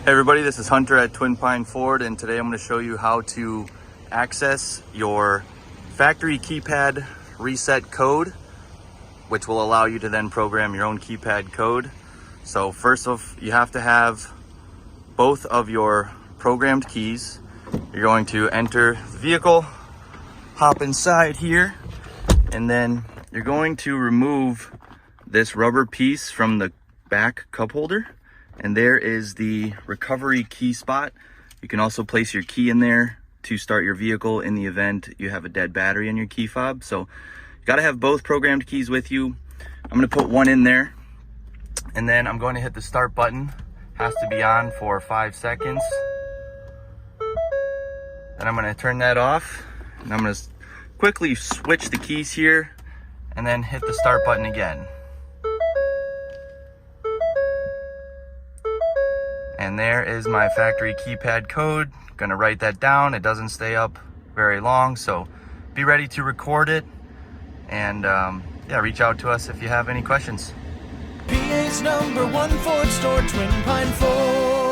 Hey everybody, this is Hunter at Twin Pine Ford, and today I'm going to show you how to access your factory keypad reset code, which will allow you to then program your own keypad code. So first off, you have to have both of your programmed keys. You're going to enter the vehicle, hop inside here, and then you're going to remove this rubber piece from the back cup holder. And there is the recovery key spot. You can also place your key in there to start your vehicle in the event you have a dead battery in your key fob. So you got to have both programmed keys with you. I'm going to put one in there, and then I'm going to hit the start button. Has to be on for 5 seconds. Then I'm going to turn that off, and I'm going to quickly switch the keys here and then hit the start button again. And there is my factory keypad code. Gonna write that down. It doesn't stay up very long, so be ready to record it. And yeah, reach out to us if you have any questions. PA's #1 Ford store, Twin Pine Ford.